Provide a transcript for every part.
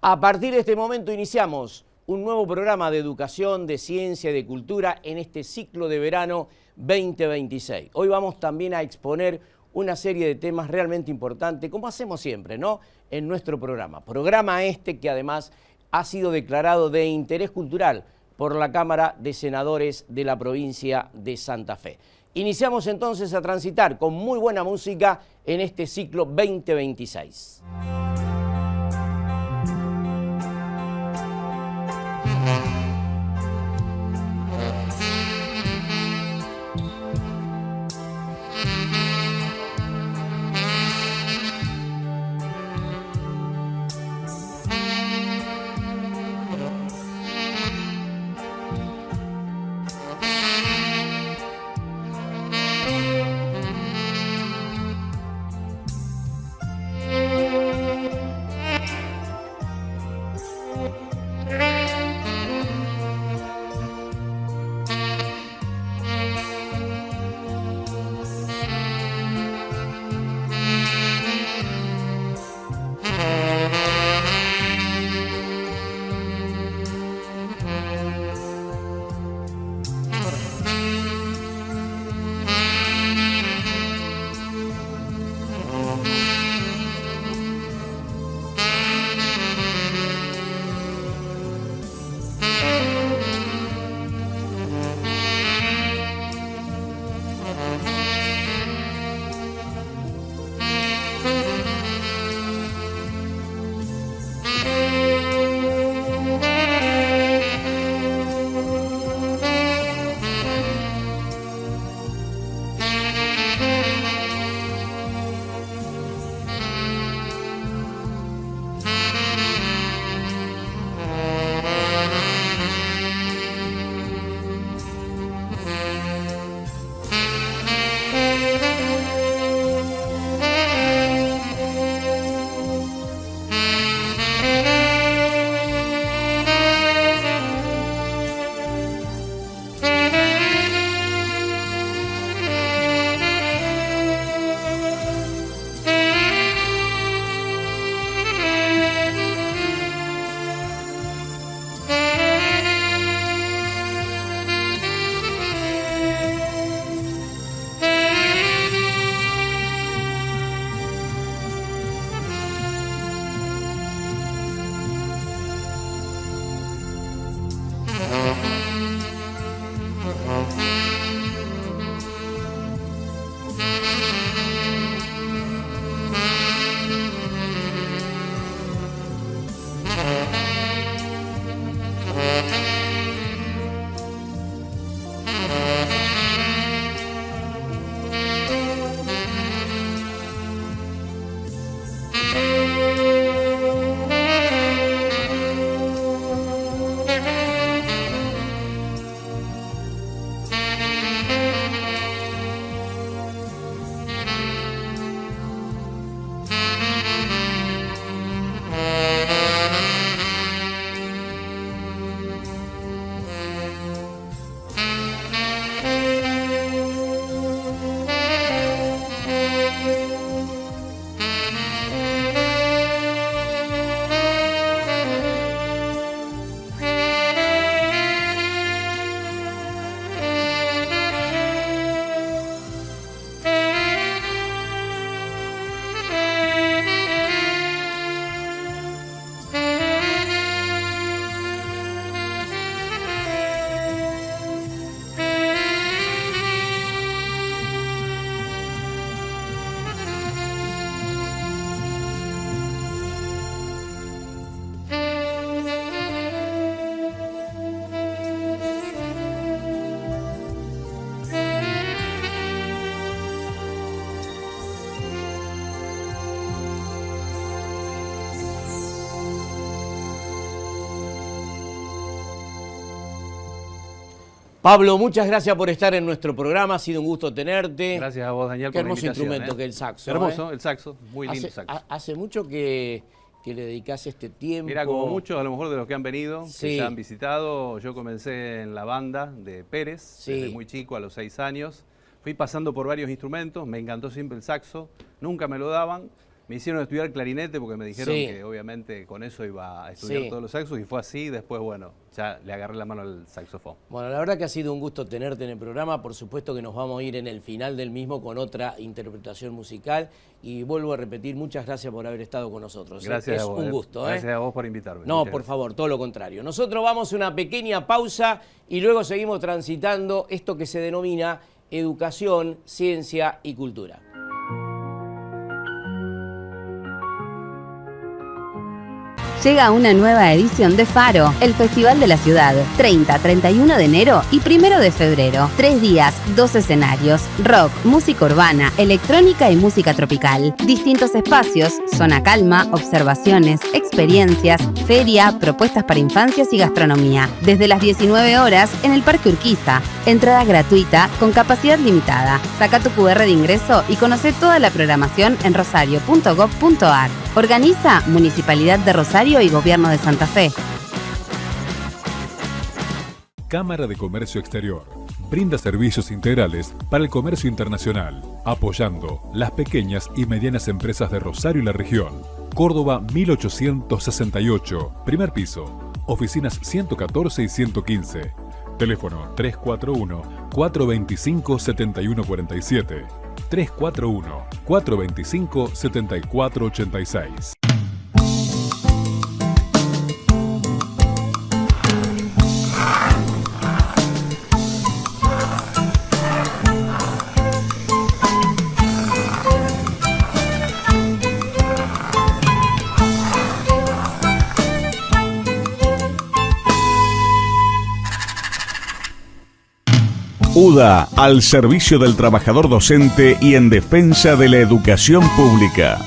A partir de este momento iniciamos un nuevo programa de educación, de ciencia y de cultura en este ciclo de verano 2026. Hoy vamos también a exponer una serie de temas realmente importantes, como hacemos siempre, ¿no? En nuestro programa. Programa este que además ha sido declarado de interés cultural por la Cámara de Senadores de la provincia de Santa Fe. Iniciamos entonces a transitar con muy buena música en este ciclo 2026. Pablo, muchas gracias por estar en nuestro programa, ha sido un gusto tenerte. Gracias a vos, Daniel, Qué por la hermoso invitación. instrumento que el saxo. Hermoso, el saxo, muy lindo saxo. Hace mucho que le dedicás este tiempo. Mira, como muchos a lo mejor de los que han venido, Sí. que ya han visitado, yo comencé en la banda de Pérez, Sí. desde muy chico, a los 6 años. Fui pasando por varios instrumentos, me encantó siempre el saxo, nunca me lo daban. Me hicieron estudiar clarinete porque me dijeron Sí. que obviamente con eso iba a estudiar Sí. todos los saxos y fue así. Después, bueno, ya le agarré la mano al saxofón. Bueno, la verdad que ha sido un gusto tenerte en el programa. Por supuesto que nos vamos a ir en el final del mismo con otra interpretación musical. Y vuelvo a repetir, muchas gracias por haber estado con nosotros. Gracias Es a vos. un gusto. Gracias a vos por invitarme. No, Muchas por gracias. favor, todo lo contrario. Nosotros vamos a una pequeña pausa y luego seguimos transitando esto que se denomina educación, ciencia y cultura. Llega una nueva edición de Faro, el Festival de la Ciudad, 30, 31 de enero y 1 de febrero. 3 días, 2 escenarios, rock, música urbana, electrónica y música tropical. Distintos espacios, zona calma, observaciones, experiencias, feria, propuestas para infancias y gastronomía. Desde las 19 horas en el Parque Urquiza. Entrada gratuita con capacidad limitada. Saca tu QR de ingreso y conoce toda la programación en rosario.gov.ar. Organiza Municipalidad de Rosario y Gobierno de Santa Fe. Cámara de Comercio Exterior. Brinda servicios integrales para el comercio internacional, apoyando las pequeñas y medianas empresas de Rosario y la región. Córdoba 1868, primer piso. Oficinas 114 y 115. Teléfono 341-425-7147. 341-425-7486. UDA, al servicio del trabajador docente y en defensa de la educación pública.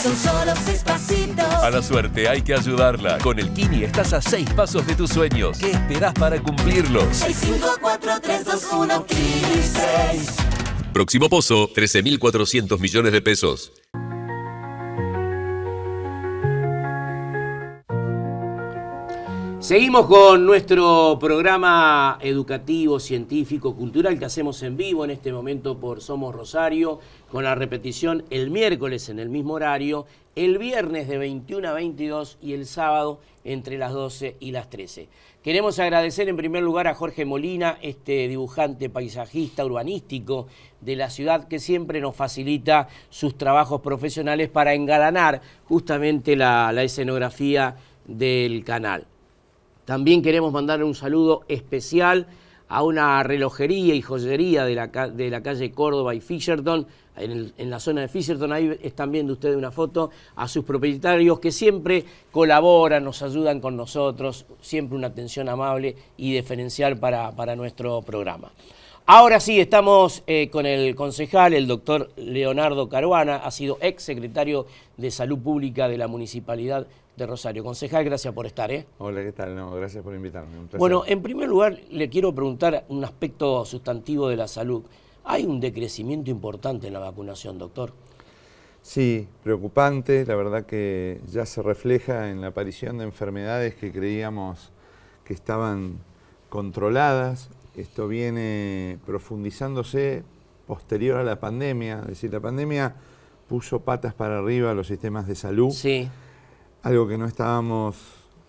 Son solo 6 pasitos. A la suerte hay que ayudarla. Con el Kini estás a 6 pasos de tus sueños. ¿Qué esperás para cumplirlos? 6, 5, 4, 3, 2, 1, Kini 6. Próximo pozo, 13.400 millones de pesos. Seguimos con nuestro programa educativo, científico, cultural que hacemos en vivo en este momento por Somos Rosario, con la repetición el miércoles en el mismo horario, el viernes de 21 a 22 y el sábado entre las 12 y las 13. Queremos agradecer en primer lugar a Jorge Molina, este dibujante paisajista urbanístico de la ciudad que siempre nos facilita sus trabajos profesionales para engalanar justamente la escenografía del canal. También queremos mandarle un saludo especial a una relojería y joyería de la calle Córdoba y Fisherton, en la zona de Fisherton. Ahí están viendo ustedes una foto, a sus propietarios que siempre colaboran, nos ayudan con nosotros, siempre una atención amable y deferencial para nuestro programa. Ahora sí, estamos con el concejal, el doctor Leonardo Caruana, ha sido ex secretario de Salud Pública de la Municipalidad de Rosario. Concejal, gracias por estar. Hola, ¿qué tal? No, gracias por invitarme. Un placer. Bueno, en primer lugar, le quiero preguntar un aspecto sustantivo de la salud. ¿Hay un decrecimiento importante en la vacunación, doctor? Sí, preocupante. La verdad que ya se refleja en la aparición de enfermedades que creíamos que estaban controladas. Esto viene profundizándose posterior a la pandemia. Es decir, la pandemia puso patas para arriba a los sistemas de salud. Sí. Algo que no estábamos,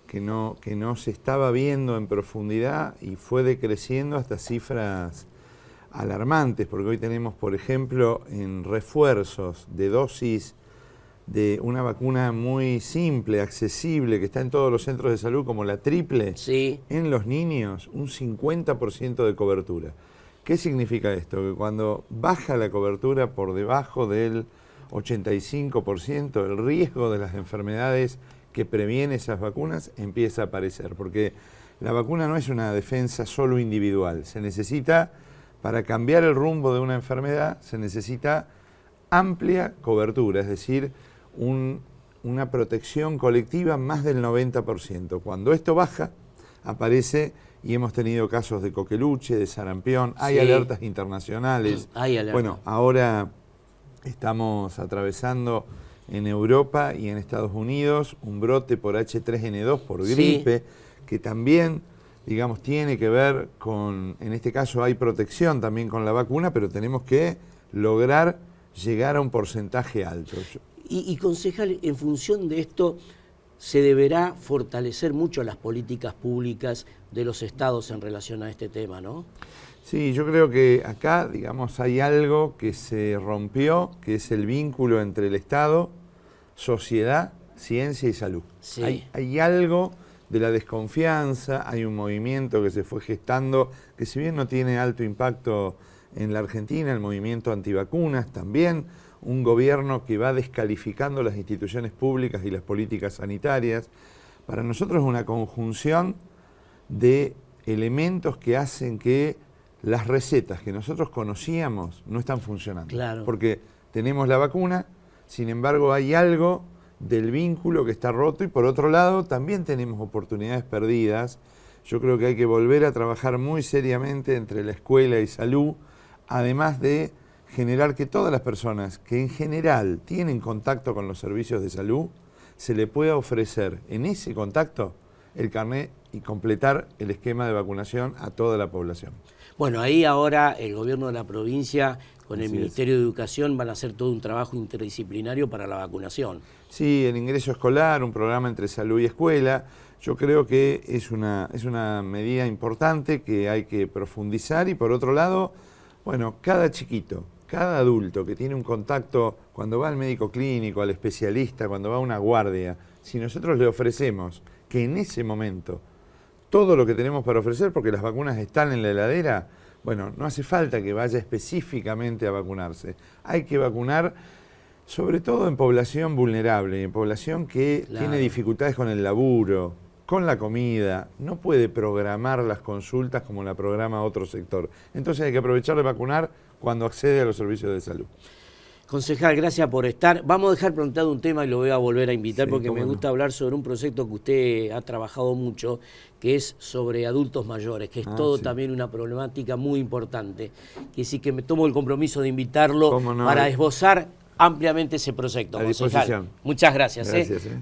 que no se estaba viendo en profundidad y fue decreciendo hasta cifras alarmantes, porque hoy tenemos, por ejemplo, en refuerzos de dosis de una vacuna muy simple, accesible, que está en todos los centros de salud, como la triple, Sí. en los niños, un 50% de cobertura. ¿Qué significa esto? Que cuando baja la cobertura por debajo del 85%, el riesgo de las enfermedades que previene esas vacunas empieza a aparecer, porque la vacuna no es una defensa solo individual, se necesita, para cambiar el rumbo de una enfermedad, se necesita amplia cobertura, es decir, una protección colectiva más del 90%. Cuando esto baja, aparece, y hemos tenido casos de coqueluche, de sarampión, hay alertas internacionales. Hay alertas. Bueno, ahora estamos atravesando en Europa y en Estados Unidos un brote por H3N2, por gripe, que también, digamos, tiene que ver con, en este caso hay protección también con la vacuna, pero tenemos que lograr llegar a un porcentaje alto. Y concejal, en función de esto, se deberá fortalecer mucho las políticas públicas de los estados en relación a este tema, ¿no? Sí, yo creo que acá, digamos, hay algo que se rompió, que es el vínculo entre el Estado, sociedad, ciencia y salud. Sí. Hay algo de la desconfianza, hay un movimiento que se fue gestando, que si bien no tiene alto impacto en la Argentina, el movimiento antivacunas también, un gobierno que va descalificando las instituciones públicas y las políticas sanitarias. Para nosotros es una conjunción de elementos que hacen que las recetas que nosotros conocíamos no están funcionando. Claro. Porque tenemos la vacuna, sin embargo hay algo del vínculo que está roto y por otro lado también tenemos oportunidades perdidas. Yo creo que hay que volver a trabajar muy seriamente entre la escuela y salud, además de generar que todas las personas que en general tienen contacto con los servicios de salud, se le pueda ofrecer en ese contacto el carnet y completar el esquema de vacunación a toda la población. Bueno, ahí ahora el gobierno de la provincia con el Así Ministerio de Educación van a hacer todo un trabajo interdisciplinario para la vacunación. Sí, el ingreso escolar, un programa entre salud y escuela, yo creo que es una medida importante que hay que profundizar y por otro lado, bueno, cada chiquito, cada adulto que tiene un contacto, cuando va al médico clínico, al especialista, cuando va a una guardia, si nosotros le ofrecemos que en ese momento todo lo que tenemos para ofrecer, porque las vacunas están en la heladera, bueno, no hace falta que vaya específicamente a vacunarse. Hay que vacunar sobre todo en población vulnerable, en población que tiene dificultades con el laburo, con la comida, no puede programar las consultas como la programa otro sector. Entonces hay que aprovechar de vacunar cuando accede a los servicios de salud. Concejal, gracias por estar. Vamos a dejar planteado un tema y lo voy a volver a invitar porque me gusta hablar sobre un proyecto que usted ha trabajado mucho, que es sobre adultos mayores, que es todo también una problemática muy importante. Que sí que me tomo el compromiso de invitarlo para esbozar ampliamente ese proyecto, concejal. Muchas gracias.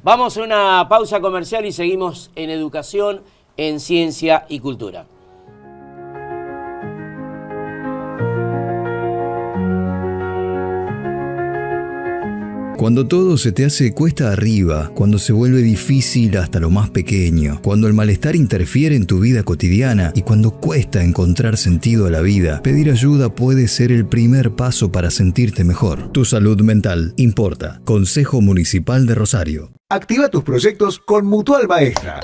Vamos a una pausa comercial y seguimos en educación, en ciencia y cultura. Cuando todo se te hace cuesta arriba, cuando se vuelve difícil hasta lo más pequeño, cuando el malestar interfiere en tu vida cotidiana y cuando cuesta encontrar sentido a la vida, pedir ayuda puede ser el primer paso para sentirte mejor. Tu salud mental importa. Consejo Municipal de Rosario. Activa tus proyectos con Mutual Maestra.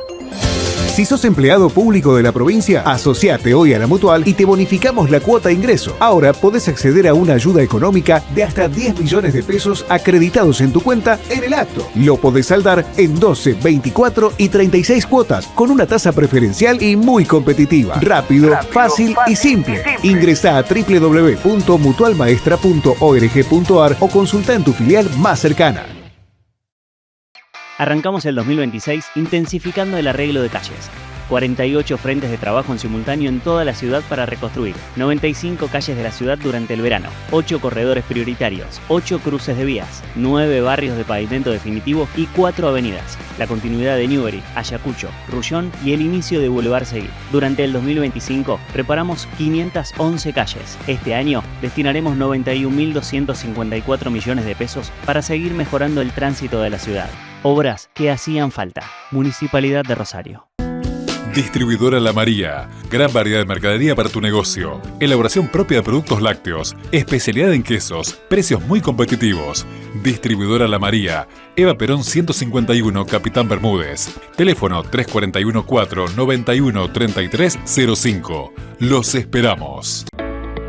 Si sos empleado público de la provincia, asociate hoy a la Mutual y te bonificamos la cuota de ingreso. Ahora podés acceder a una ayuda económica de hasta 10 millones de pesos acreditados en tu cuenta en el acto. Lo podés saldar en 12, 24 y 36 cuotas con una tasa preferencial y muy competitiva. Rápido, fácil y simple. Ingresá a www.mutualmaestra.org.ar o consulta en tu filial más cercana. Arrancamos el 2026 intensificando el arreglo de calles. 48 frentes de trabajo en simultáneo en toda la ciudad para reconstruir. 95 calles de la ciudad durante el verano. 8 corredores prioritarios. 8 cruces de vías. 9 barrios de pavimento definitivo y 4 avenidas. La continuidad de Newbery, Ayacucho, Rullón y el inicio de Boulevard Seguí. Durante el 2025 reparamos 511 calles. Este año destinaremos 91.254 millones de pesos para seguir mejorando el tránsito de la ciudad. Obras que hacían falta. Municipalidad de Rosario. Distribuidora La María. Gran variedad de mercadería para tu negocio. Elaboración propia de productos lácteos. Especialidad en quesos. Precios muy competitivos. Distribuidora La María. Eva Perón 151, Capitán Bermúdez. Teléfono 341 4 91 33 05. Los esperamos.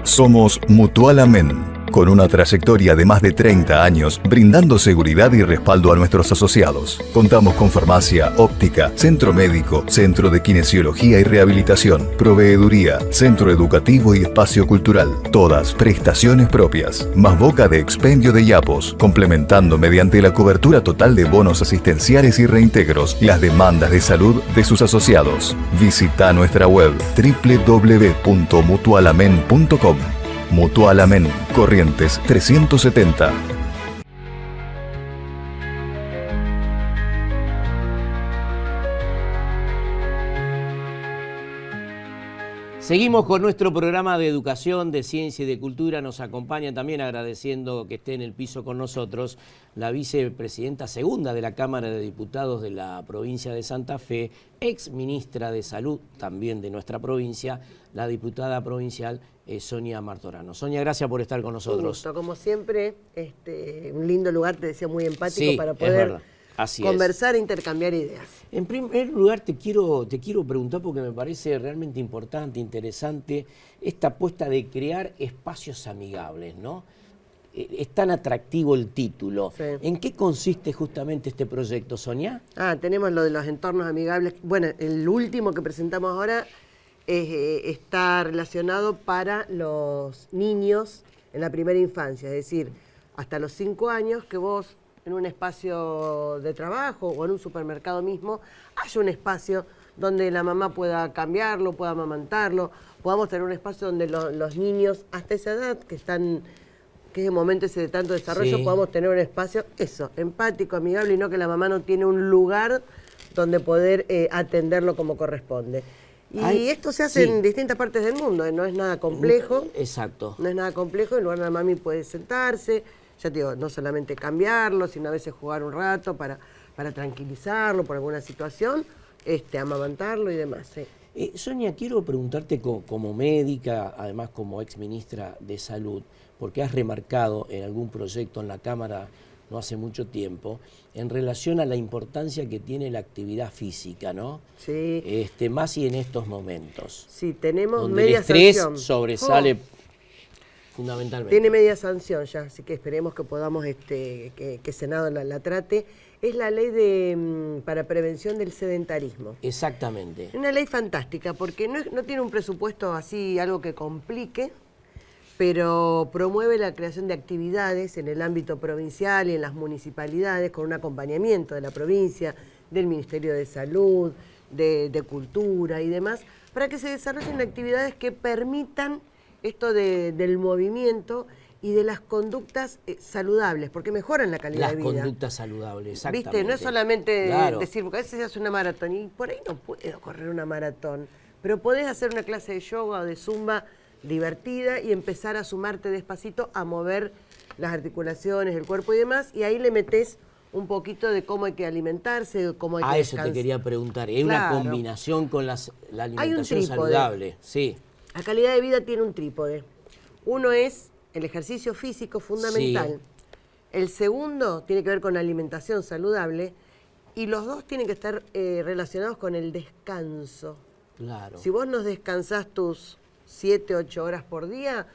Somos Mutual Amén, con una trayectoria de más de 30 años brindando seguridad y respaldo a nuestros asociados. Contamos con farmacia, óptica, centro médico, centro de kinesiología y rehabilitación, proveeduría, centro educativo y espacio cultural. Todas prestaciones propias, más boca de expendio de yapos, complementando mediante la cobertura total de bonos asistenciales y reintegros las demandas de salud de sus asociados. Visita nuestra web www.mutualamen.com. Mutual Amén, Corrientes 370. Seguimos con nuestro programa de educación, de ciencia y de cultura. Nos acompaña también, agradeciendo que esté en el piso con nosotros, la vicepresidenta segunda de la Cámara de Diputados de la provincia de Santa Fe, ex ministra de Salud también de nuestra provincia, la diputada provincial Sonia Martorano. Sonia, gracias por estar con nosotros. Un gusto, como siempre, un lindo lugar, te decía, muy empático, sí, para poder conversar e intercambiar ideas. En primer lugar, te quiero preguntar, porque me parece realmente importante, interesante, esta apuesta de crear espacios amigables, ¿no? Es tan atractivo el título. Sí. ¿En qué consiste justamente este proyecto, Sonia? Tenemos lo de los entornos amigables. Bueno, el último que presentamos ahora está relacionado para los niños en la primera infancia, es decir, hasta los 5 años, que vos en un espacio de trabajo o en un supermercado mismo haya un espacio donde la mamá pueda cambiarlo, pueda amamantarlo, podamos tener un espacio donde los niños hasta esa edad que es el momento ese de tanto desarrollo, sí, podamos tener un espacio, empático, amigable, y no que la mamá no tiene un lugar donde poder atenderlo como corresponde. Y esto se hace en distintas partes del mundo, no es nada complejo. Exacto. No es nada complejo, en lugar de la mami puede sentarse, ya te digo, no solamente cambiarlo, sino a veces jugar un rato para tranquilizarlo por alguna situación, amamantarlo y demás. Sí. Sonia, quiero preguntarte como médica, además como ex ministra de Salud, porque has remarcado en algún proyecto en la Cámara no hace mucho tiempo, en relación a la importancia que tiene la actividad física, ¿no? Sí. Más y en estos momentos. Sí, tenemos donde media el estrés sanción. Sobresale fundamentalmente. Tiene media sanción ya, así que esperemos que podamos, que Senado la trate. Es la ley para prevención del sedentarismo. Exactamente. Es una ley fantástica porque no tiene un presupuesto así, algo que complique, pero promueve la creación de actividades en el ámbito provincial y en las municipalidades con un acompañamiento de la provincia, del Ministerio de Salud, de Cultura y demás, para que se desarrollen actividades que permitan esto del movimiento y de las conductas saludables, porque mejoran la calidad de vida. Las conductas saludables, exactamente. ¿Viste? No es solamente decir, porque a veces se hace una maratón, y por ahí no puedo correr una maratón, pero podés hacer una clase de yoga o de zumba divertida y empezar a sumarte despacito a mover las articulaciones, el cuerpo y demás, y ahí le metés un poquito de cómo hay que alimentarse, de cómo hay que descansar. Eso te quería preguntar, ¿es una combinación con la alimentación saludable? Sí. La calidad de vida tiene un trípode. Uno es el ejercicio físico fundamental. Sí. El segundo tiene que ver con la alimentación saludable y los dos tienen que estar relacionados con el descanso. Claro. Si vos no descansás tus 7, 8 horas por día,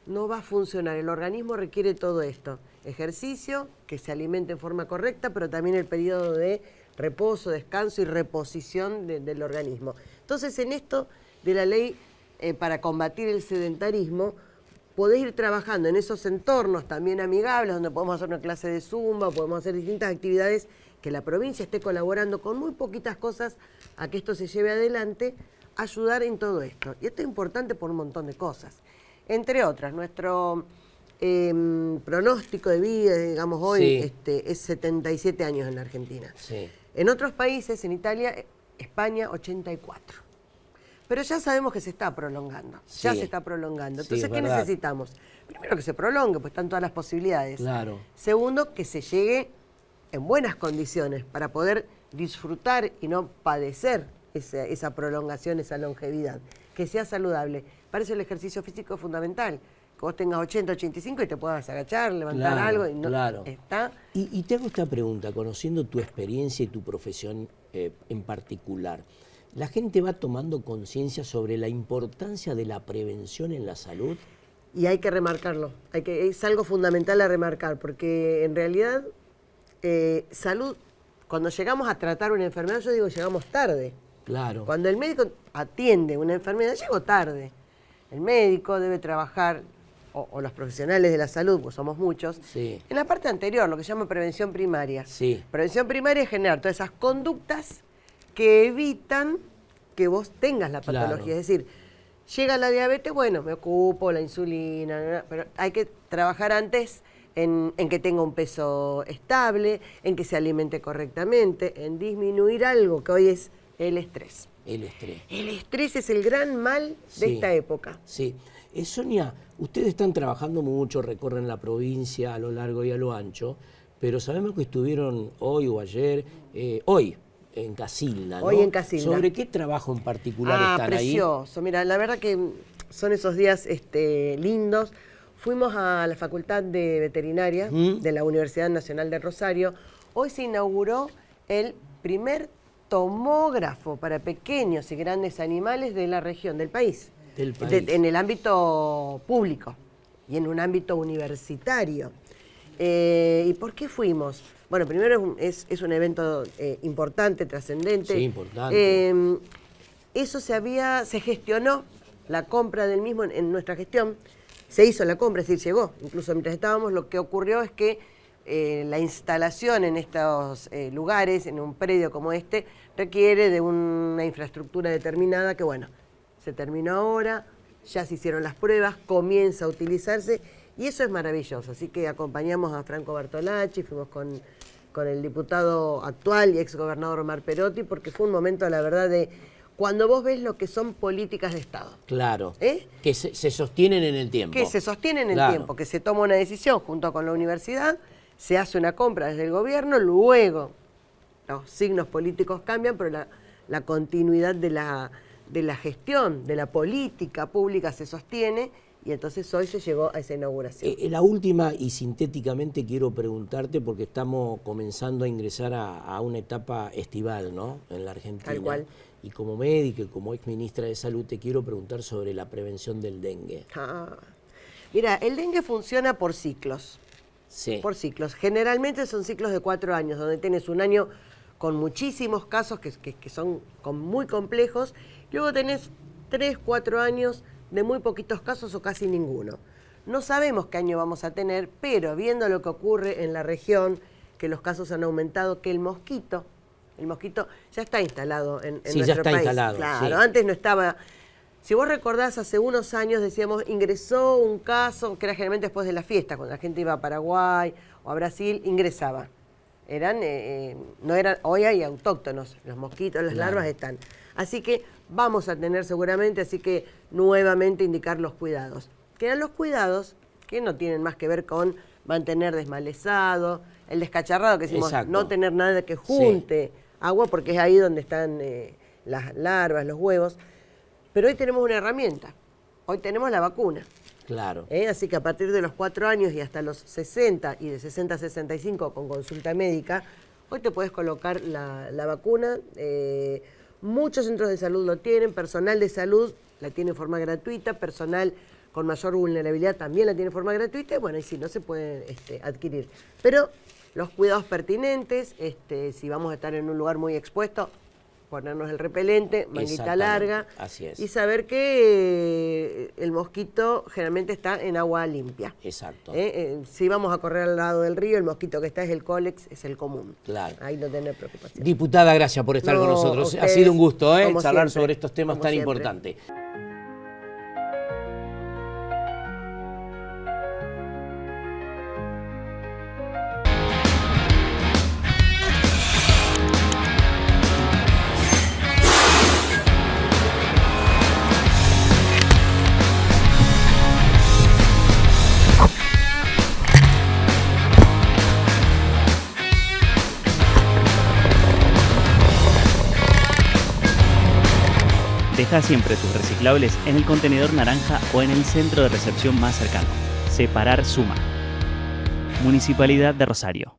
no va a funcionar. El organismo requiere todo esto. Ejercicio, que se alimente en forma correcta, pero también el periodo de reposo, descanso y reposición del organismo. Entonces, en esto de la ley para combatir el sedentarismo, podés ir trabajando en esos entornos también amigables, donde podemos hacer una clase de zumba, podemos hacer distintas actividades, que la provincia esté colaborando con muy poquitas cosas a que esto se lleve adelante, ayudar en todo esto. Y esto es importante por un montón de cosas. Entre otras, nuestro pronóstico de vida, digamos hoy, es 77 años en la Argentina. Sí. En otros países, en Italia, España, 84. Pero ya sabemos que se está prolongando, ya se está prolongando. Entonces, ¿qué necesitamos? Primero, que se prolongue, pues están todas las posibilidades. Claro. Segundo, que se llegue en buenas condiciones para poder disfrutar y no padecer esa prolongación, esa longevidad, que sea saludable. Para eso el ejercicio físico es fundamental. Que vos tengas 80, 85 y te puedas agachar, levantar algo. Y no, está. Y te hago esta pregunta, conociendo tu experiencia y tu profesión en particular. ¿La gente va tomando conciencia sobre la importancia de la prevención en la salud? Y hay que remarcarlo. Es algo fundamental a remarcar, porque en realidad salud, cuando llegamos a tratar una enfermedad, yo digo llegamos tarde. Claro. Cuando el médico atiende una enfermedad, llegó tarde. El médico debe trabajar, o los profesionales de la salud, pues somos muchos, en la parte anterior, lo que se llama prevención primaria. Prevención primaria es generar todas esas conductas que evitan que vos tengas la patología. Es decir, llega la diabetes, bueno, me ocupo, la insulina, pero hay que trabajar antes en que tenga un peso estable, en que se alimente correctamente, en disminuir algo que hoy es el estrés. El estrés. El estrés es el gran mal de esta época. Sí. Sonia, ustedes están trabajando mucho, recorren la provincia a lo largo y a lo ancho, pero sabemos que estuvieron hoy o ayer, hoy en Casilda, ¿no? Hoy en Casilda. ¿Sobre qué trabajo en particular están precioso. Mira, la verdad que son esos días lindos. Fuimos a la Facultad de Veterinaria de la Universidad Nacional de Rosario. Hoy se inauguró el primer tomógrafo para pequeños y grandes animales de la región, del país. En el ámbito público y en un ámbito universitario. ¿Y por qué fuimos? Bueno, primero es un evento importante, trascendente. Sí, importante. Eso se gestionó, la compra del mismo en nuestra gestión, se hizo la compra, es decir, llegó. Incluso mientras estábamos, lo que ocurrió es que la instalación en estos lugares, en un predio como este, requiere de una infraestructura determinada que, bueno, se terminó ahora, ya se hicieron las pruebas, comienza a utilizarse y eso es maravilloso. Así que acompañamos a Franco Bartolacci, fuimos con el diputado actual y exgobernador Omar Perotti, porque fue un momento, la verdad, de cuando vos ves lo que son políticas de Estado. Claro, que se sostienen en el tiempo. Que se sostienen en el tiempo, que se toma una decisión junto con la universidad, se hace una compra desde el gobierno, luego los signos políticos cambian, pero la continuidad de la gestión, de la política pública se sostiene y entonces hoy se llegó a esa inauguración. La última y sintéticamente quiero preguntarte porque estamos comenzando a ingresar a una etapa estival, ¿no? En la Argentina. Tal cual. Y como médica y como exministra de Salud te quiero preguntar sobre la prevención del dengue. Mira, el dengue funciona por ciclos. Sí. Por ciclos. Generalmente son ciclos de 4 años, donde tenés un año con muchísimos casos que son muy complejos. Luego tenés 3, 4 años de muy poquitos casos o casi ninguno. No sabemos qué año vamos a tener, pero viendo lo que ocurre en la región, que los casos han aumentado, que el mosquito ya está instalado en nuestro país. Sí, ya está instalado. Claro, antes no estaba. Si vos recordás, hace unos años decíamos, ingresó un caso, que era generalmente después de la fiesta, cuando la gente iba a Paraguay o a Brasil, ingresaba. No eran, hoy hay autóctonos, los mosquitos, las larvas están. Así que vamos a tener seguramente, así que nuevamente indicar los cuidados. Que eran los cuidados que no tienen más que ver con mantener desmalezado, el descacharrado, que decimos, no tener nada que junte agua, porque es ahí donde están las larvas, los huevos. Pero hoy tenemos una herramienta, hoy tenemos la vacuna. Claro. Así que a partir de los 4 años y hasta los 60 y de 60 a 65 con consulta médica, hoy te puedes colocar la vacuna. Muchos centros de salud lo tienen, personal de salud la tiene en forma gratuita, personal con mayor vulnerabilidad también la tiene en forma gratuita, y bueno, y si no se puede adquirir. Pero los cuidados pertinentes, si vamos a estar en un lugar muy expuesto, ponernos el repelente, manguita larga, así es. Y saber que el mosquito generalmente está en agua limpia. Exacto. Si vamos a correr al lado del río, el mosquito que está es el cólex, es el común. Claro. Ahí no tener preocupación. Diputada, gracias por estar con nosotros. Ha sido un gusto charlar sobre estos temas tan importantes. Deja siempre tus reciclables en el contenedor naranja o en el centro de recepción más cercano. Separar suma. Municipalidad de Rosario.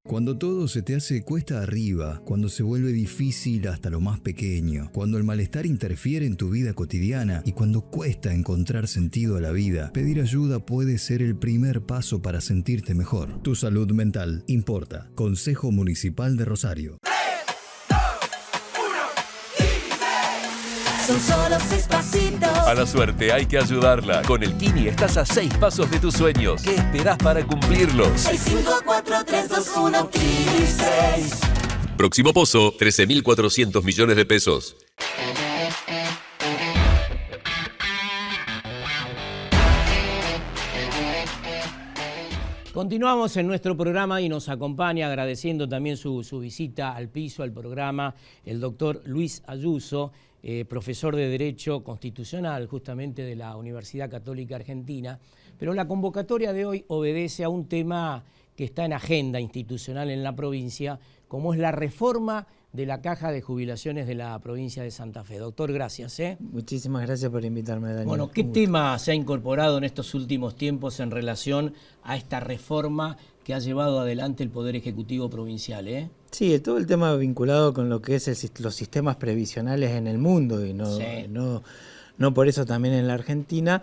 Cuando todo se te hace cuesta arriba, cuando se vuelve difícil hasta lo más pequeño, cuando el malestar interfiere en tu vida cotidiana y cuando cuesta encontrar sentido a la vida, pedir ayuda puede ser el primer paso para sentirte mejor. Tu salud mental importa. Consejo Municipal de Rosario. Son solo 6 pasitos. A la suerte hay que ayudarla. Con el Kini estás a 6 pasos de tus sueños. ¿Qué esperás para cumplirlos? 6, 5, 4, 3, 2, 1, Kini 6. Próximo pozo, 13.400 millones de pesos. Continuamos en nuestro programa y nos acompaña, agradeciendo también su visita al piso, al programa, el doctor Luis Ayuso, profesor de Derecho Constitucional justamente de la Universidad Católica Argentina. Pero la convocatoria de hoy obedece a un tema que está en agenda institucional en la provincia, como es la reforma de la Caja de Jubilaciones de la provincia de Santa Fe. Doctor, gracias. Muchísimas gracias por invitarme, Daniel. Bueno, ¿qué tema se ha incorporado en estos últimos tiempos en relación a esta reforma que ha llevado adelante el Poder Ejecutivo Provincial? Sí, todo el tema vinculado con lo que es los sistemas previsionales en el mundo y no por eso también en la Argentina.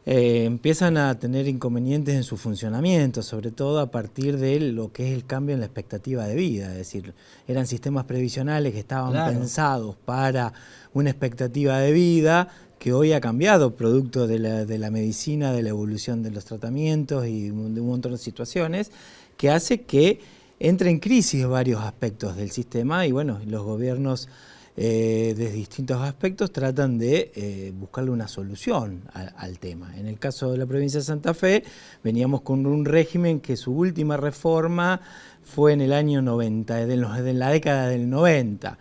Empiezan a tener inconvenientes en su funcionamiento, sobre todo a partir de lo que es el cambio en la expectativa de vida. Es decir, eran sistemas previsionales que estaban pensados para una expectativa de vida que hoy ha cambiado producto de la medicina, de la evolución de los tratamientos y de un montón de situaciones, que hace que entre en crisis varios aspectos del sistema y bueno, los gobiernos desde distintos aspectos tratan de buscarle una solución al tema. En el caso de la provincia de Santa Fe, veníamos con un régimen que su última reforma fue en el año 90, en la década del 90,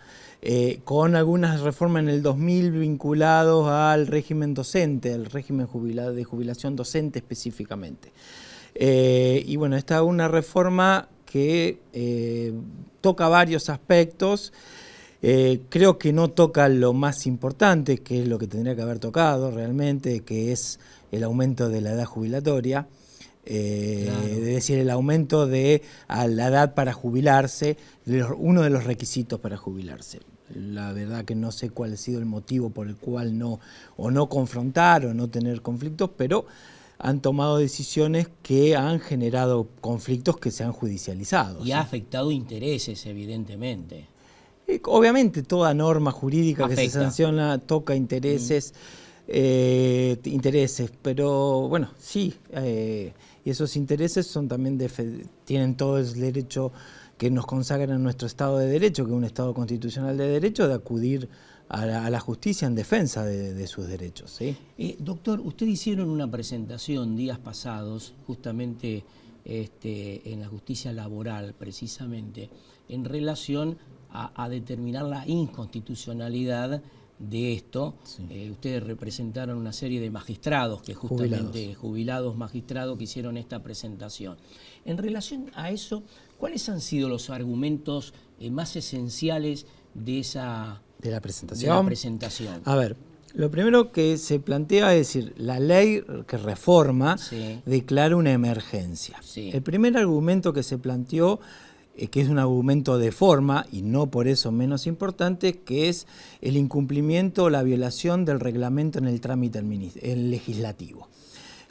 con algunas reformas en el 2000 vinculados al régimen docente, al régimen de jubilación docente específicamente. Y bueno, esta es una reforma que toca varios aspectos. Creo que no toca lo más importante, que es lo que tendría que haber tocado realmente, que es el aumento de la edad jubilatoria, es decir, el aumento de la edad para jubilarse, uno de los requisitos para jubilarse. La verdad que no sé cuál ha sido el motivo por el cual no confrontar o no tener conflictos, pero han tomado decisiones que han generado conflictos que se han judicializado. Y ha afectado intereses, evidentemente. Obviamente toda norma jurídica que se sanciona toca intereses, pero bueno, sí, y esos intereses son también tienen todo el derecho que nos consagra en nuestro Estado de Derecho, que es un Estado constitucional de derecho, de acudir a la justicia en defensa de sus derechos. ¿Sí? Doctor, ustedes hicieron una presentación días pasados, justamente en la justicia laboral, precisamente, en relación a determinar la inconstitucionalidad de esto. Sí. Ustedes representaron una serie de magistrados, que justamente jubilados magistrados que hicieron esta presentación. En relación a eso, ¿cuáles han sido los argumentos más esenciales de la presentación? A ver, lo primero que se plantea es decir, la ley que reforma declara una emergencia. Sí. El primer argumento que se planteó, que es un argumento de forma y no por eso menos importante, que es el incumplimiento o la violación del reglamento en el trámite legislativo.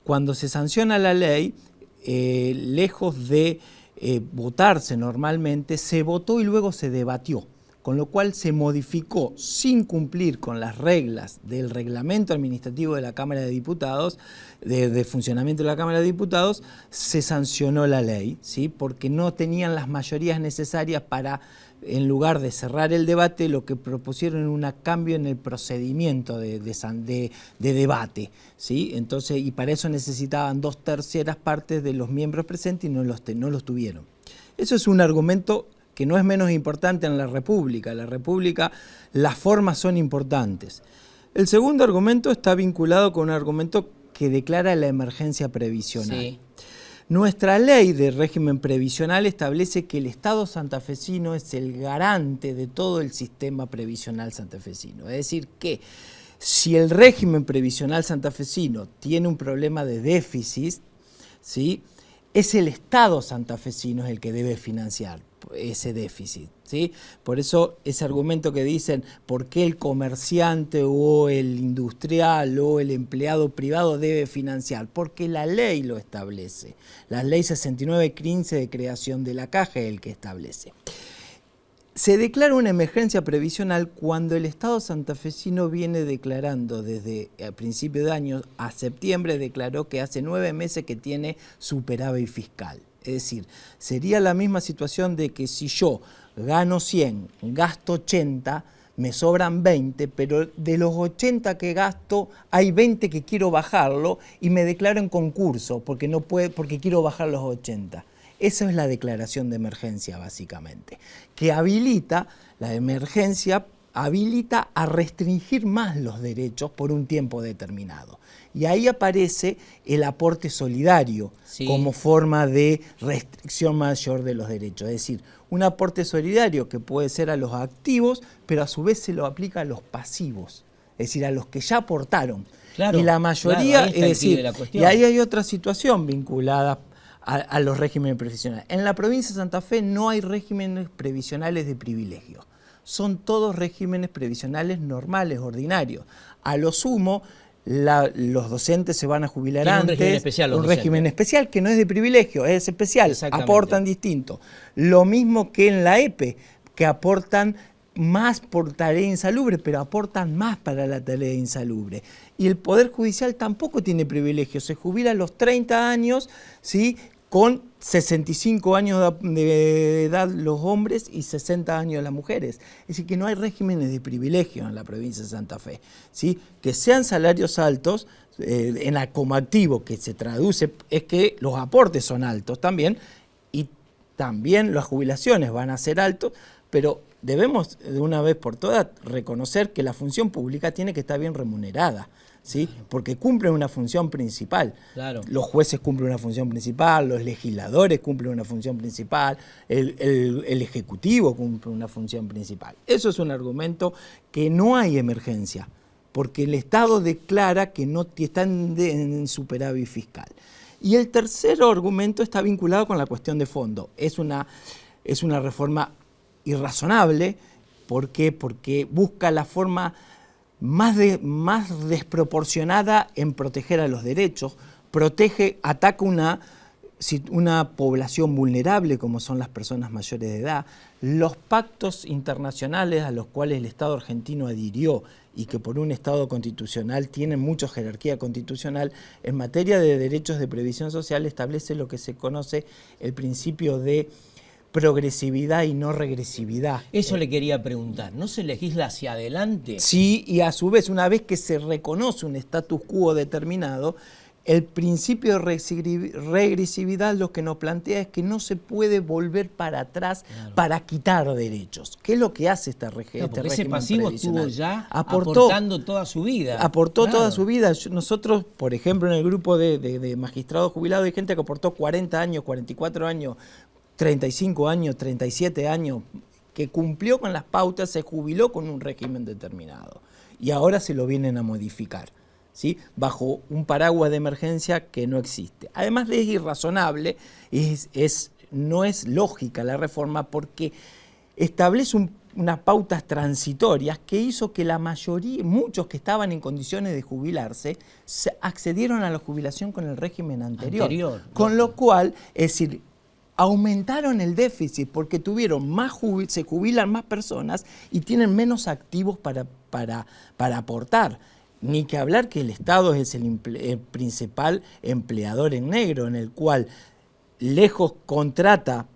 Cuando se sanciona la ley, lejos de votarse normalmente, se votó y luego se debatió. con lo cual se modificó sin cumplir con las reglas del reglamento administrativo de la Cámara de Diputados, de funcionamiento de la Cámara de Diputados, se sancionó la ley, ¿sí? Porque no tenían las mayorías necesarias para, en lugar de cerrar el debate, lo que propusieron era un cambio en el procedimiento de debate, ¿sí? Entonces, y para eso necesitaban 2/3 partes de los miembros presentes y no los tuvieron. Eso es un argumento que no es menos importante en la República. En la República las formas son importantes. El segundo argumento está vinculado con un argumento que declara la emergencia previsional. Sí. Nuestra ley de régimen previsional establece que el Estado santafesino es el garante de todo el sistema previsional santafesino. Es decir, que si el régimen previsional santafesino tiene un problema de déficit, ¿sí?, es el Estado santafesino el que debe financiar ese déficit, ¿sí? Por eso ese argumento que dicen por qué el comerciante o el industrial o el empleado privado debe financiar, porque la ley lo establece. La ley 6915 de creación de la caja es el que establece. Se declara una emergencia previsional cuando el Estado santafesino viene declarando desde el principio de año a septiembre, declaró que hace 9 meses que tiene superávit fiscal. Es decir, sería la misma situación de que si yo gano 100, gasto 80, me sobran 20, pero de los 80 que gasto hay 20 que quiero bajarlo y me declaro en concurso porque quiero bajar los 80. Esa es la declaración de emergencia, básicamente, que habilita, la emergencia habilita a restringir más los derechos por un tiempo determinado. Y ahí aparece el aporte solidario, sí, como forma de restricción mayor de los derechos. Es decir, un aporte solidario que puede ser a los activos, pero a su vez se lo aplica a los pasivos, es decir, a los que ya aportaron. Claro, y la mayoría, claro, es decir, y ahí hay otra situación vinculada a los regímenes previsionales. En la provincia de Santa Fe no hay regímenes previsionales de privilegio. Son todos regímenes previsionales normales, ordinarios. A lo sumo, los docentes se van a jubilar antes. Un régimen especial. Un régimen especial que no es de privilegio, es especial. Aportan distinto. Lo mismo que en la EPE, que aportan más por tarea insalubre, pero aportan más para la tarea insalubre. Y el Poder Judicial tampoco tiene privilegio, se jubila a los 30 años, ¿sí?, con 65 años de edad los hombres y 60 años las mujeres. Es decir, que no hay regímenes de privilegio en la provincia de Santa Fe, ¿sí? Que sean salarios altos, como activo, que se traduce, es que los aportes son altos también, y también las jubilaciones van a ser altos, pero debemos de una vez por todas reconocer que la función pública tiene que estar bien remunerada, ¿sí? Porque cumplen una función principal. Claro. Los jueces cumplen una función principal, los legisladores cumplen una función principal, el Ejecutivo cumple una función principal. Eso es un argumento que no hay emergencia, porque el Estado declara que no están en superávit fiscal. Y el tercer argumento está vinculado con la cuestión de fondo. Es una reforma irrazonable. ¿Por qué? Porque busca la forma más desproporcionada en proteger a los derechos, ataca una población vulnerable como son las personas mayores de edad. Los pactos internacionales a los cuales el Estado argentino adhirió y que por un Estado constitucional tienen mucha jerarquía constitucional, en materia de derechos de previsión social establece lo que se conoce el principio de progresividad y no regresividad. Eso le quería preguntar, ¿no se legisla hacia adelante? Sí, y a su vez, una vez que se reconoce un status quo determinado, el principio de regresividad lo que nos plantea es que no se puede volver para atrás, claro, para quitar derechos. ¿Qué es lo que hace este régimen ese pasivo estuvo ya aportando toda su vida. Aportó toda su vida. Nosotros, por ejemplo, en el grupo de magistrados jubilados hay gente que aportó 40 años, 44 años, 35 años, 37 años, que cumplió con las pautas, se jubiló con un régimen determinado. Y ahora se lo vienen a modificar, ¿sí?, bajo un paraguas de emergencia que no existe. Además es irrazonable, no es lógica la reforma porque establece unas pautas transitorias que hizo que la mayoría, muchos que estaban en condiciones de jubilarse, accedieron a la jubilación con el régimen anterior. Con lo cual, es decir, aumentaron el déficit porque tuvieron se jubilan más personas y tienen menos activos para aportar. Ni que hablar que el Estado es el principal empleador en negro, en el cual lejos contrata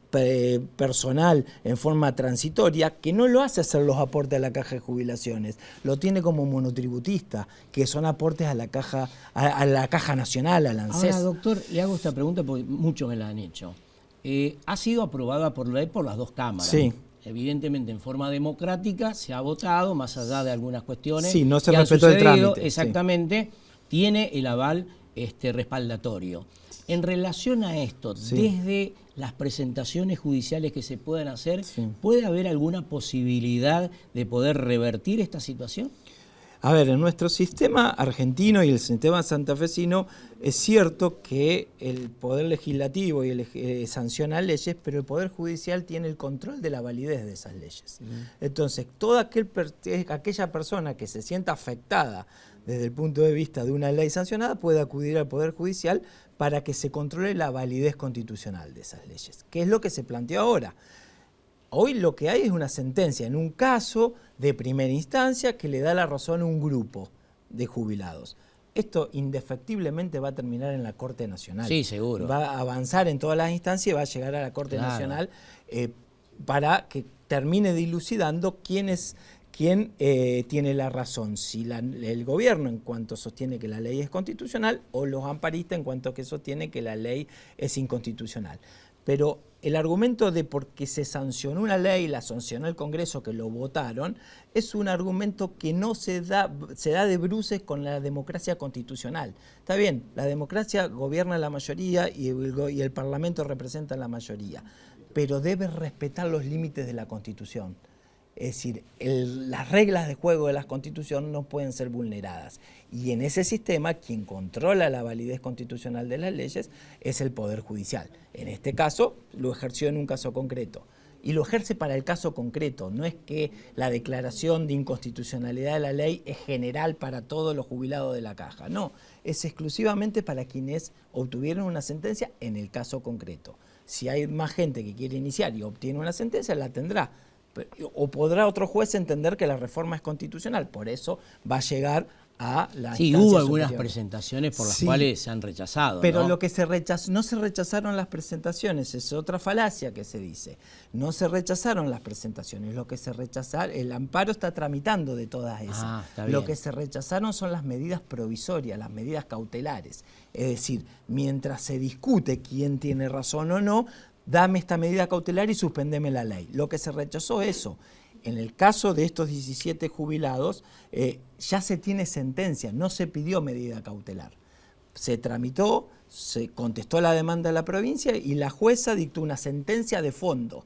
personal en forma transitoria, que no lo hace hacer los aportes a la caja de jubilaciones, lo tiene como monotributista, que son aportes a la caja nacional, al ANSES. Ahora, doctor, le hago esta pregunta porque muchos me la han hecho. Ha sido aprobada por ley por las dos cámaras. Sí. Evidentemente en forma democrática se ha votado, más allá de algunas cuestiones. Sí, no se que han respetó el sucedido, trámite. Exactamente, sí. Tiene el aval respaldatorio. En relación a esto, Sí. desde las presentaciones judiciales que se puedan hacer, ¿puede haber alguna posibilidad de poder revertir esta situación? A ver, en nuestro sistema argentino y el sistema santafesino es cierto que el Poder Legislativo y sanciona leyes, pero el Poder Judicial tiene el control de la validez de esas leyes. Entonces, toda aquella persona que se sienta afectada desde el punto de vista de una ley sancionada puede acudir al Poder Judicial para que se controle la validez constitucional de esas leyes, que es lo que se planteó ahora. Hoy lo que hay es una sentencia en un caso de primera instancia que le da la razón a un grupo de jubilados. Esto indefectiblemente va a terminar en la Corte Nacional. Sí, seguro. Va a avanzar en todas las instancias y va a llegar a la Corte Nacional para que termine dilucidando quién tiene la razón, si el gobierno en cuanto sostiene que la ley es constitucional o los amparistas en cuanto que sostiene que la ley es inconstitucional. Pero el argumento de porque se sancionó una ley, la sancionó el Congreso, que lo votaron, es un argumento que no se da de bruces con la democracia constitucional. Está bien, la democracia gobierna la mayoría y el Parlamento representa la mayoría, pero debe respetar los límites de la Constitución. Es decir, las reglas de juego de la Constitución no pueden ser vulneradas. Y en ese sistema, quien controla la validez constitucional de las leyes es el Poder Judicial. En este caso, lo ejerció en un caso concreto. Y lo ejerce para el caso concreto. No es que la declaración de inconstitucionalidad de la ley es general para todos los jubilados de la caja. No, es exclusivamente para quienes obtuvieron una sentencia en el caso concreto. Si hay más gente que quiere iniciar y obtiene una sentencia, la tendrá. O podrá otro juez entender que la reforma es constitucional, por eso va a llegar a la Sí, instancia hubo algunas superior. presentaciones por las cuales se han rechazado. Pero ¿no? lo que no se rechazaron las presentaciones, es otra falacia que se dice. No se rechazaron las presentaciones, lo que se rechazaron, el amparo está tramitando de todas esas. Está bien. Lo que se rechazaron son las medidas provisorias, las medidas cautelares. Es decir, mientras se discute quién tiene razón o no, dame esta medida cautelar y suspendeme la ley. Lo que se rechazó eso. En el caso de estos 17 jubilados, ya se tiene sentencia, no se pidió medida cautelar. Se tramitó, se contestó la demanda de la provincia y la jueza dictó una sentencia de fondo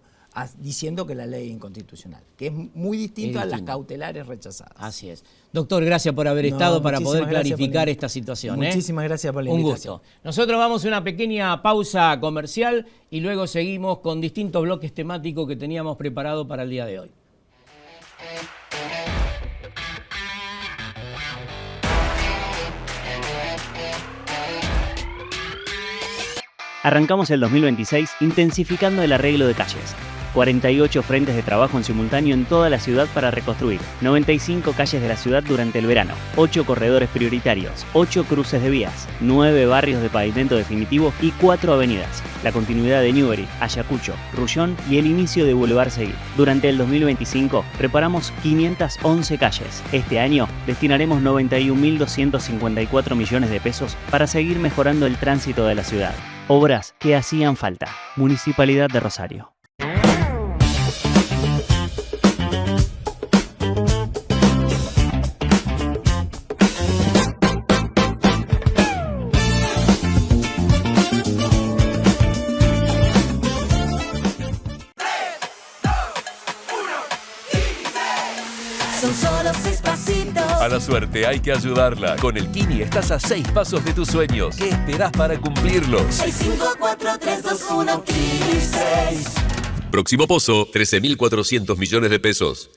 diciendo que la ley es inconstitucional, que es muy distinto a las cautelares rechazadas. Así es. Doctor, gracias por haber estado para poder clarificar esta situación. Muchísimas gracias por la invitación. Un gusto. Nosotros vamos a una pequeña pausa comercial y luego seguimos con distintos bloques temáticos que teníamos preparado para el día de hoy. Arrancamos el 2026 intensificando el arreglo de calles. 48 frentes de trabajo en simultáneo en toda la ciudad para reconstruir. 95 calles de la ciudad durante el verano. 8 corredores prioritarios. 8 cruces de vías. 9 barrios de pavimento definitivo y 4 avenidas. La continuidad de Newbery, Ayacucho, Rullón y el inicio de Boulevard Seguí. Durante el 2025 reparamos 511 calles. Este año destinaremos 91.254 millones de pesos para seguir mejorando el tránsito de la ciudad. Obras que hacían falta. Municipalidad de Rosario. Son solo 6 pasitos. A la suerte hay que ayudarla. Con el Kini estás a 6 pasos de tus sueños. ¿Qué esperás para cumplirlos? 6, 5, 4, 3, 2, 1, Kini 6. Próximo pozo, 13.400 millones de pesos.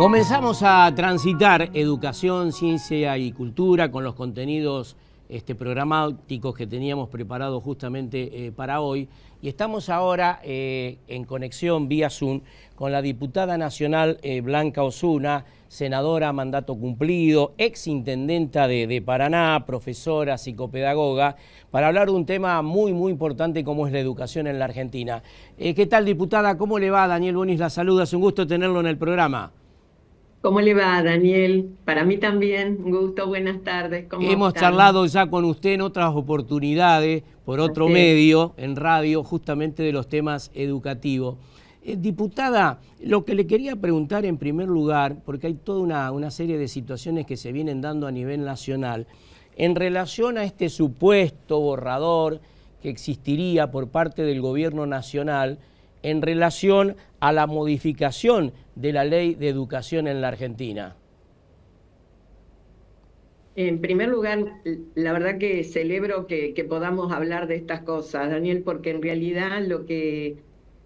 Comenzamos a transitar educación, ciencia y cultura con los contenidos programáticos que teníamos preparados justamente para hoy. Y estamos ahora en conexión vía Zoom con la diputada nacional Blanca Osuna, senadora a mandato cumplido, exintendenta de Paraná, profesora, psicopedagoga, para hablar de un tema muy importante como es la educación en la Argentina. ¿Qué tal, diputada? ¿Cómo le va? Daniel Bonis la saluda, es un gusto tenerlo en el programa. ¿Cómo le va, Daniel? Para mí también, un gusto, buenas tardes. ¿Cómo Hemos están? charlado ya con usted en otras oportunidades, por otro medio, en radio, justamente de los temas educativos. Diputada, lo que le quería preguntar en primer lugar, porque hay toda una serie de situaciones que se vienen dando a nivel nacional, en relación a este supuesto borrador que existiría por parte del gobierno nacional en relación a la modificación de la ley de educación en la Argentina. En primer lugar, la verdad que celebro que podamos hablar de estas cosas, Daniel, porque en realidad lo que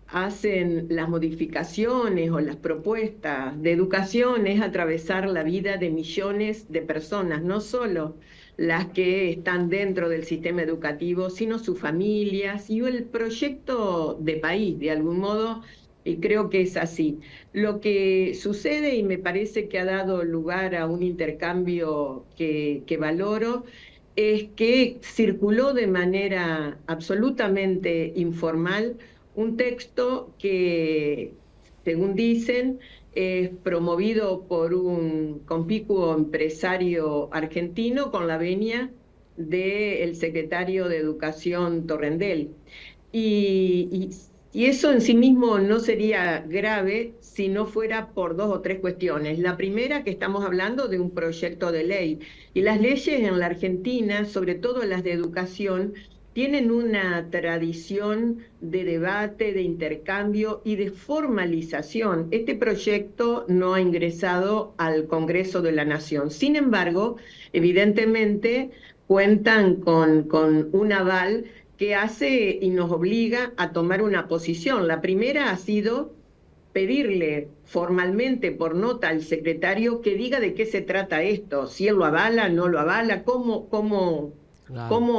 hacen las modificaciones o las propuestas de educación es atravesar la vida de millones de personas, no solo las que están dentro del sistema educativo, sino sus familias y el proyecto de país, de algún modo, y creo que es así. Lo que sucede, y me parece que ha dado lugar a un intercambio que valoro, es que circuló de manera absolutamente informal un texto que, según dicen, es promovido por un conspicuo empresario argentino con la venia del secretario de Educación Torrendel. Y eso en sí mismo no sería grave si no fuera por dos o tres cuestiones. La primera, que estamos hablando de un proyecto de ley. Y las leyes en la Argentina, sobre todo las de educación, tienen una tradición de debate, de intercambio y de formalización. Este proyecto no ha ingresado al Congreso de la Nación. Sin embargo, evidentemente cuentan con un aval que hace y nos obliga a tomar una posición. La primera ha sido pedirle formalmente por nota al secretario que diga de qué se trata esto, si él lo avala, no lo avala, cómo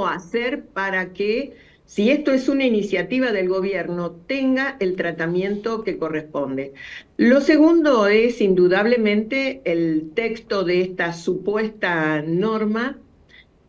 hacer para que, si esto es una iniciativa del gobierno, tenga el tratamiento que corresponde. Lo segundo es, indudablemente, el texto de esta supuesta norma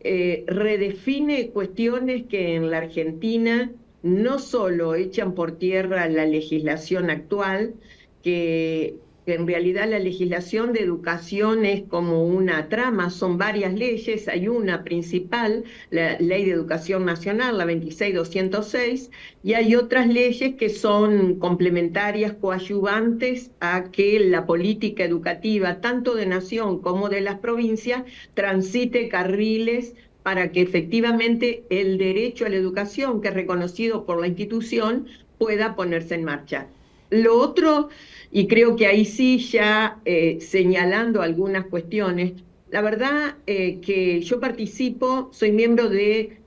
redefine cuestiones que en la Argentina no solo echan por tierra la legislación actual, que en realidad la legislación de educación es como una trama, son varias leyes, hay una principal, la Ley de Educación Nacional, la 26206, y hay otras leyes que son complementarias, coadyuvantes a que la política educativa, tanto de nación como de las provincias, transite carriles para que efectivamente el derecho a la educación, que es reconocido por la institución, pueda ponerse en marcha. Lo otro, y creo que ahí sí ya señalando algunas cuestiones, la verdad que yo participo, soy miembro de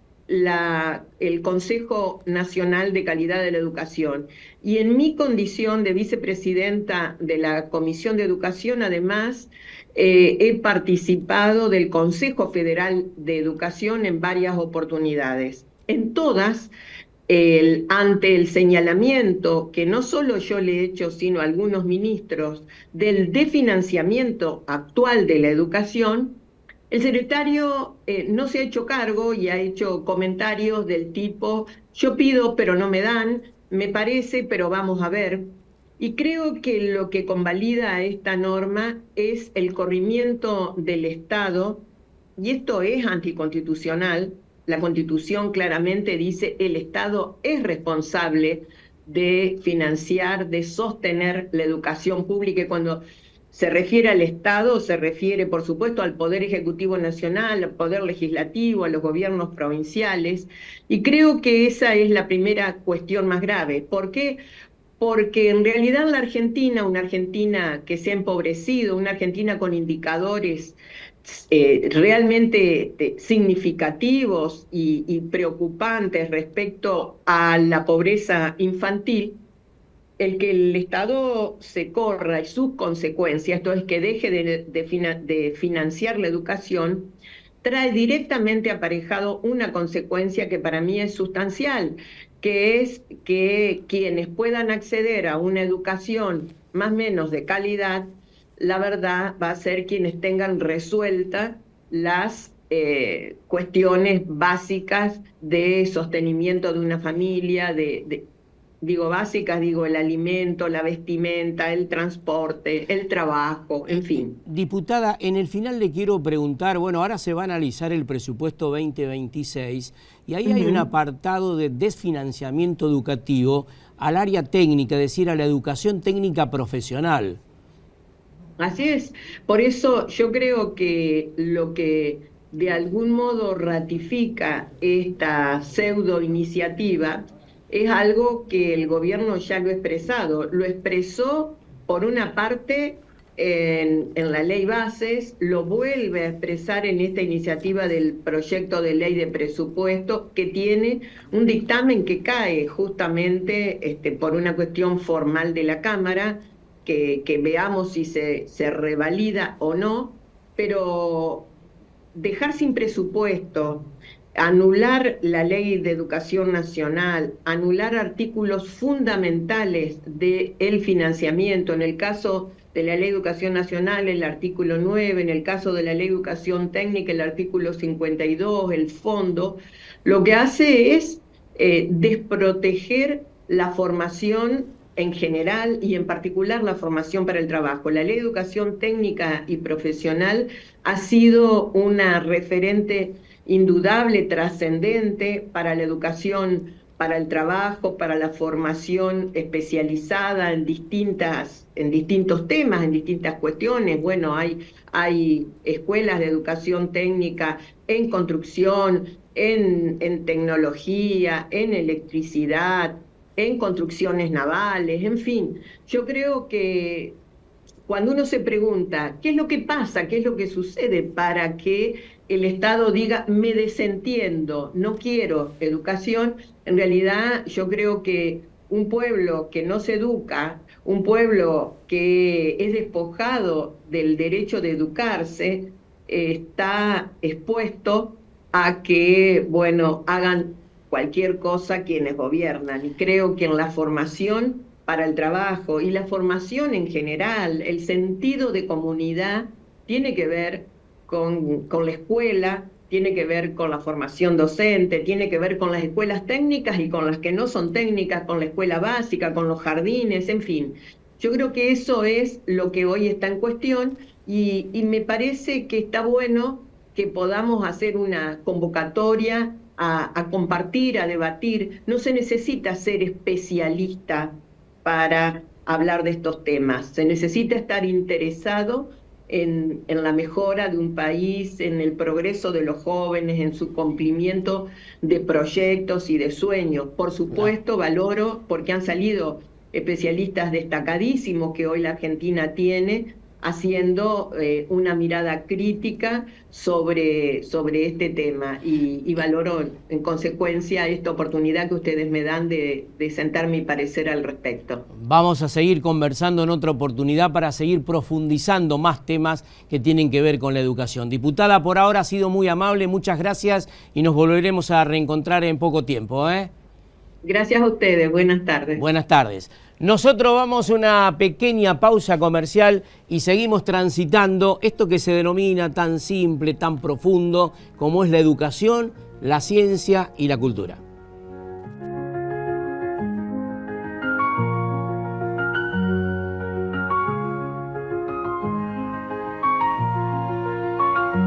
el Consejo Nacional de Calidad de la Educación, y en mi condición de vicepresidenta de la Comisión de Educación, además, he participado del Consejo Federal de Educación en varias oportunidades. En todas, ante el señalamiento que no solo yo le he hecho, sino algunos ministros, del desfinanciamiento actual de la educación, el secretario no se ha hecho cargo y ha hecho comentarios del tipo: yo pido pero no me dan, me parece pero vamos a ver. Y creo que lo que convalida esta norma es el corrimiento del Estado, y esto es anticonstitucional. La Constitución claramente dice el Estado es responsable de financiar, de sostener la educación pública, y cuando se refiere al Estado se refiere, por supuesto, al Poder Ejecutivo Nacional, al Poder Legislativo, a los gobiernos provinciales, y creo que esa es la primera cuestión más grave. ¿Por qué? Porque en realidad la Argentina, una Argentina que se ha empobrecido, una Argentina con indicadores realmente significativos y preocupantes respecto a la pobreza infantil, el que el Estado se corra y sus consecuencias, esto es que deje de financiar la educación, trae directamente aparejado una consecuencia que para mí es sustancial, que es que quienes puedan acceder a una educación más o menos de calidad, la verdad va a ser quienes tengan resueltas las cuestiones básicas de sostenimiento de una familia, digo básicas, digo el alimento, la vestimenta, el transporte, el trabajo, en fin. Diputada, en el final le quiero preguntar, bueno, ahora se va a analizar el presupuesto 2026 y ahí hay un apartado de desfinanciamiento educativo al área técnica, es decir, a la educación técnica profesional. Así es, por eso yo creo que lo que de algún modo ratifica esta pseudo iniciativa es algo que el gobierno ya lo ha expresado. Lo expresó por una parte en la ley bases, lo vuelve a expresar en esta iniciativa del proyecto de ley de presupuesto, que tiene un dictamen que cae justamente por una cuestión formal de la Cámara, que veamos si se revalida o no, pero dejar sin presupuesto, anular la Ley de Educación Nacional, anular artículos fundamentales del financiamiento, en el caso de la Ley de Educación Nacional, el artículo 9, en el caso de la Ley de Educación Técnica, el artículo 52, el fondo, lo que hace es desproteger la formación en general y en particular la formación para el trabajo. La Ley de Educación Técnica y Profesional ha sido una referente indudable, trascendente para la educación, para el trabajo, para la formación especializada en distintos temas, en distintas cuestiones. Bueno, hay escuelas de educación técnica en construcción, en tecnología, en electricidad, en construcciones navales, en fin. Yo creo que cuando uno se pregunta qué es lo que pasa, qué es lo que sucede para que el Estado diga me desentiendo, no quiero educación, en realidad yo creo que un pueblo que no se educa, un pueblo que es despojado del derecho de educarse, está expuesto a que, bueno, hagan cualquier cosa quienes gobiernan. Y creo que en la formación para el trabajo y la formación en general, el sentido de comunidad tiene que ver con la escuela, tiene que ver con la formación docente, tiene que ver con las escuelas técnicas y con las que no son técnicas, con la escuela básica, con los jardines, en fin. Yo creo que eso es lo que hoy está en cuestión y me parece que está bueno que podamos hacer una convocatoria a compartir, a debatir. No se necesita ser especialista para hablar de estos temas, se necesita estar interesado en la mejora de un país, en el progreso de los jóvenes, en su cumplimiento de proyectos y de sueños. Por supuesto, valoro porque han salido especialistas destacadísimos que hoy la Argentina tiene, haciendo una mirada crítica sobre este tema y valoro en consecuencia esta oportunidad que ustedes me dan de sentar mi parecer al respecto. Vamos a seguir conversando en otra oportunidad para seguir profundizando más temas que tienen que ver con la educación. Diputada, por ahora ha sido muy amable, muchas gracias y nos volveremos a reencontrar en poco tiempo. Gracias a ustedes, buenas tardes. Buenas tardes. Nosotros vamos a una pequeña pausa comercial y seguimos transitando esto que se denomina tan simple, tan profundo, como es la educación, la ciencia y la cultura.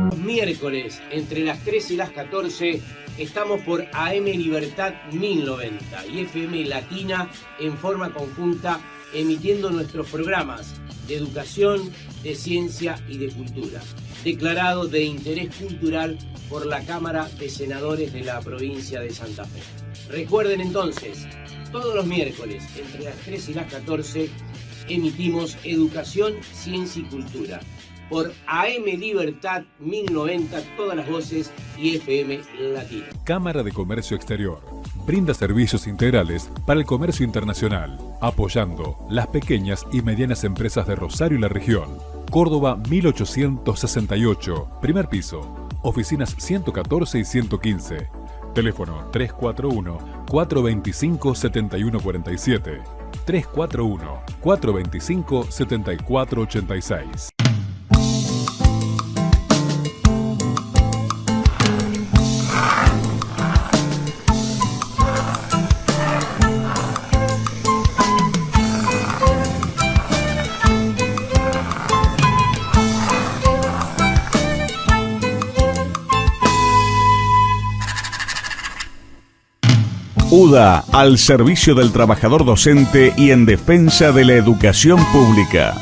Los miércoles, entre las 3 y las 14, estamos por AM Libertad 1090 y FM Latina en forma conjunta emitiendo nuestros programas de educación, de ciencia y de cultura, declarados de interés cultural por la Cámara de Senadores de la provincia de Santa Fe. Recuerden entonces, todos los miércoles entre las 3 y las 14 emitimos educación, ciencia y cultura. por AM Libertad 1090, todas las voces y FM Latino. Cámara de Comercio Exterior. Brinda servicios integrales para el comercio internacional, apoyando las pequeñas y medianas empresas de Rosario y la región. Córdoba 1868, primer piso. Oficinas 114 y 115. Teléfono 341-425-7147. 341-425-7486. UDA, al servicio del trabajador docente y en defensa de la educación pública.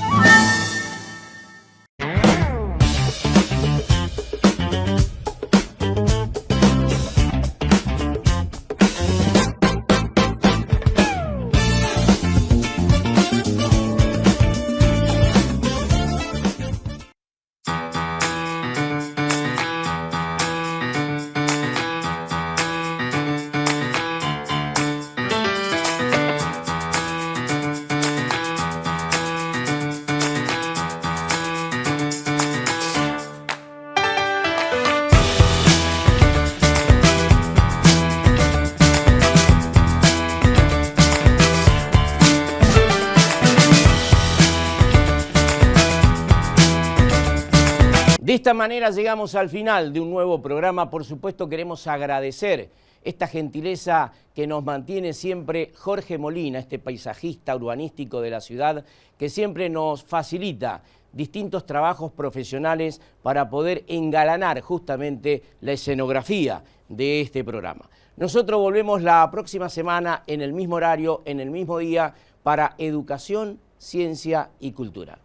De esta manera llegamos al final de un nuevo programa. Por supuesto, queremos agradecer esta gentileza que nos mantiene siempre Jorge Molina, este paisajista urbanístico de la ciudad, que siempre nos facilita distintos trabajos profesionales para poder engalanar justamente la escenografía de este programa. Nosotros volvemos la próxima semana en el mismo horario, en el mismo día, para Educación, Ciencia y Cultura.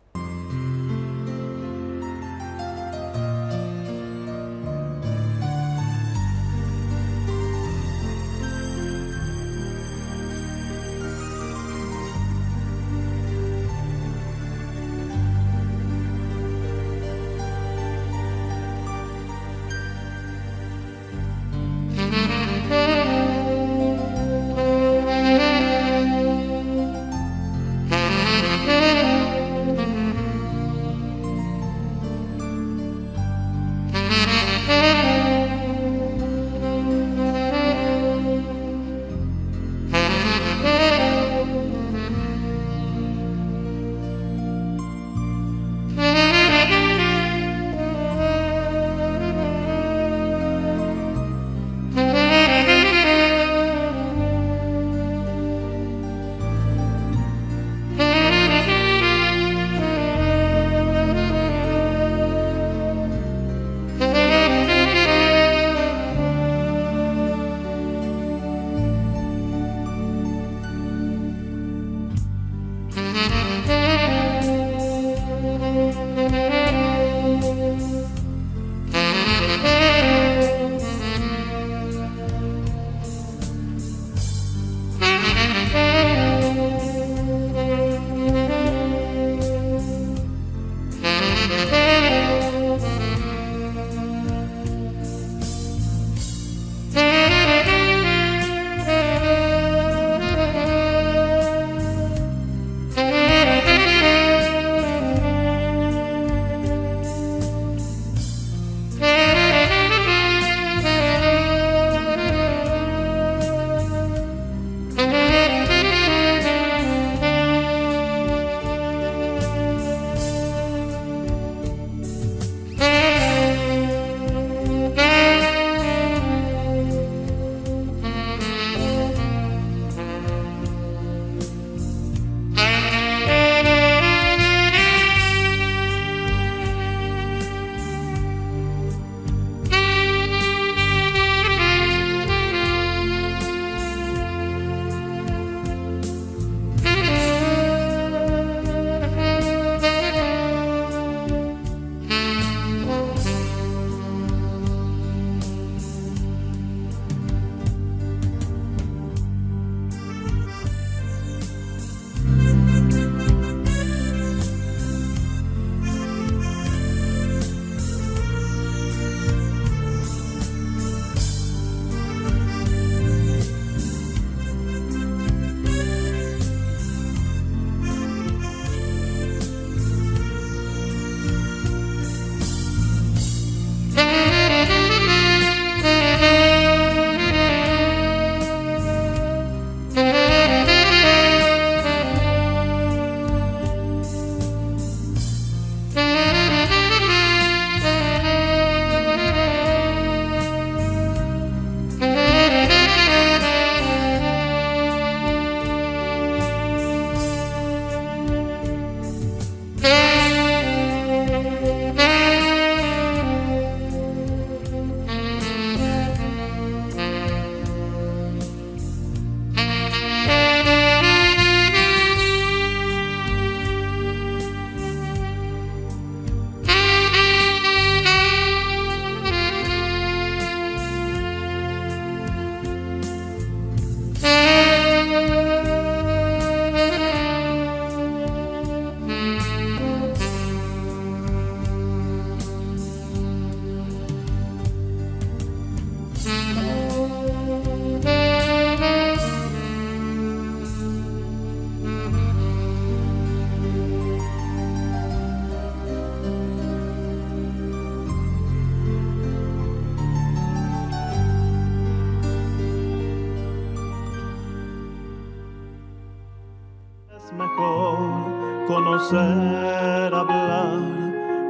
es mejor conocer, hablar,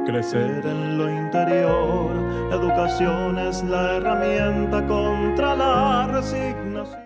crecer en lo interior. La educación es la herramienta contra la resignación.